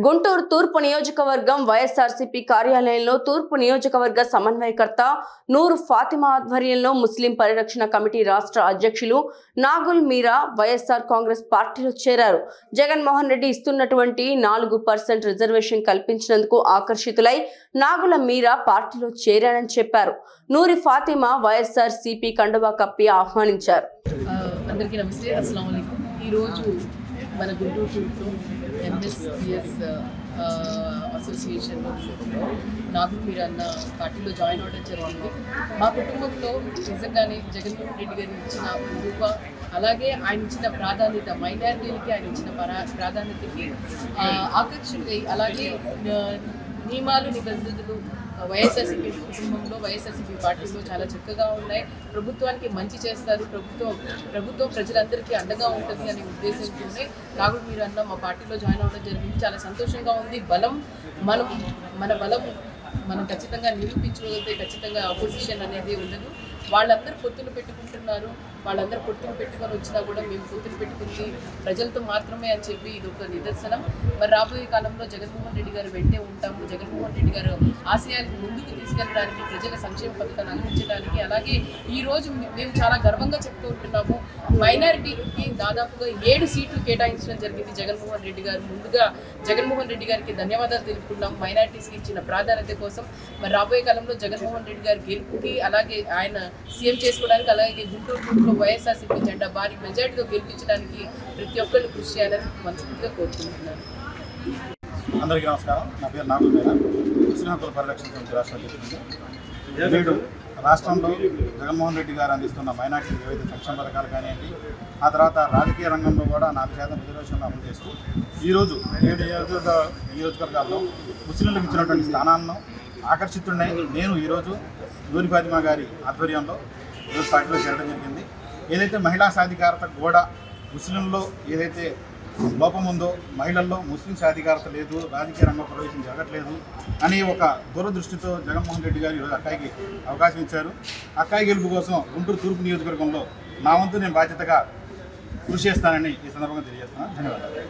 గుంటూరు తూర్పు నియోజకవర్గం వైఎస్ఆర్సీపీ కార్యాలయంలో తూర్పు నియోజకవర్గ సమన్వయకర్త నూరు ఫాతిమా ఆధ్వర్యంలో ముస్లిం పరిరక్షణ కమిటీ రాష్ట్ర అధ్యక్షులు నాగుల్ మీరా వైఎస్ఆర్ కాంగ్రెస్ పార్టీలో చేరారు. జగన్మోహన్ రెడ్డి ఇస్తున్నటువంటి 4% రిజర్వేషన్ కల్పించినందుకు ఆకర్షితులై నాగుల మీరా పార్టీలో చేరారని చెప్పారు. నూరి ఫాతిమా వైఎస్ఆర్సీపీ కండువా కప్పి ఆహ్వానించారు. అందరికీ నమస్తే, అస్సలాము అలైకుం. ఈరోజు మన గుంటూరు ఎంఎస్పిఎస్ అసోసియేషన్ నాగుల్ మీరా అన్న పార్టీలో జాయిన్ అవ్వడం జరిగింది. మా కుటుంబంలో నిజంగానే జగన్మోహన్ రెడ్డి గారు ఇచ్చిన రూప, అలాగే ఆయన ఇచ్చిన ప్రాధాన్యత, మైనారిటీలకి ఆయన ఇచ్చిన ప్రాధాన్యతకి ఆకర్షితులై, అలాగే నియమాలు నిబంధనలు వైఎస్ఆర్సీపీ కుటుంబంలో వైఎస్ఆర్సీపీ పార్టీలో చాలా చక్కగా ఉన్నాయి. ప్రభుత్వానికి మంచి చేస్తారు, ప్రభుత్వం ప్రజలందరికీ అండగా ఉంటుంది అనే ఉద్దేశంతోనే నాగుల్ మీరా అన్న మా పార్టీలో జాయిన్ అవ్వడం జరిగింది. చాలా సంతోషంగా ఉంది. మన బలం మనం ఖచ్చితంగా నిరూపించగలిగితే ఖచ్చితంగా అపోజిషన్ అనేది ఉండదు. వాళ్ళందరూ పొత్తులు పెట్టుకుంటున్నారు, వాళ్ళందరూ పొత్తులు పెట్టుకొని వచ్చినా కూడా మేము పొత్తులు పెట్టుకుంది ప్రజలతో మాత్రమే అని చెప్పి ఇది ఒక నిదర్శనం. మరి రాబోయే కాలంలో జగన్మోహన్ రెడ్డి గారు వెంటే ఉంటాము. జగన్మోహన్ రెడ్డి గారు ఆశయాలను ముందుకు తీసుకెళ్ళడానికి, ప్రజల సంక్షేమ పథకాలు అందించడానికి, అలాగే ఈరోజు మేము చాలా గర్వంగా చెప్పుకుంటున్నాము. మైనారిటీకి దాదాపుగా 7 సీట్లు కేటాయించడం జరిగింది జగన్మోహన్ రెడ్డి గారు. ముందుగా జగన్మోహన్ రెడ్డి గారికి ధన్యవాదాలు తెలుపుకున్నాం మైనారిటీస్కి ఇచ్చిన ప్రాధాన్యత కోసం. మరి రాబోయే కాలంలో జగన్మోహన్ రెడ్డి గారి గెలుపుకి, అలాగే ఆయన సీఎం చేసుకోవడానికి, అలాగే గుంటూరులో వైఎస్ఆర్సీపీ జెండా భారీ మెజార్టీతో గెలిపించడానికి ప్రతి ఒక్కళ్ళు కృషి చేయాలని మనస్ఫూర్తిగా కోరుకుంటున్నాను. అందరికీ నమస్కారం. నా పేరు నాగుల్ మీరా, ముస్లిం హక్కుల పరిరక్షణ సమితి రాష్ట్ర అధ్యక్షుడు. నేడు రాష్ట్రంలో జగన్మోహన్ రెడ్డి గారు అందిస్తున్న మైనార్టీ వివిధ సంక్షేమ పథకాలు కానివ్వండి, ఆ తర్వాత రాజకీయ రంగంలో కూడా 4% రిజర్వేషన్లు అమలు చేస్తూ ఈరోజు 7 నియోజకవర్గాల్లో ముస్లింలకు ఇచ్చినటువంటి స్థానాలను ఆకర్షితున్నాయి. నేను ఈరోజు నూరి ఫాతిమా గారి ఆధ్వర్యంలో ఈరోజు పార్టీలో చేరడం జరిగింది. ఏదైతే మహిళా సాధికారత కూడా ముస్లింలో ఏదైతే లోపం ఉందో, మహిళల్లో ముస్లిం సాధికారత లేదు, రాజకీయ రంగ ప్రవేశం జరగట్లేదు అని ఒక దూరదృష్టితో జగన్మోహన్ రెడ్డి గారు ఈరోజు అక్కాయికి అవకాశం ఇచ్చారు. అక్కాయి గెలుపు కోసం గుంటూరు తూర్పు నియోజకవర్గంలో నా వంతు నేను బాధ్యతగా కృషి చేస్తానని ఈ సందర్భంగా తెలియజేస్తున్నాను. ధన్యవాదాలు.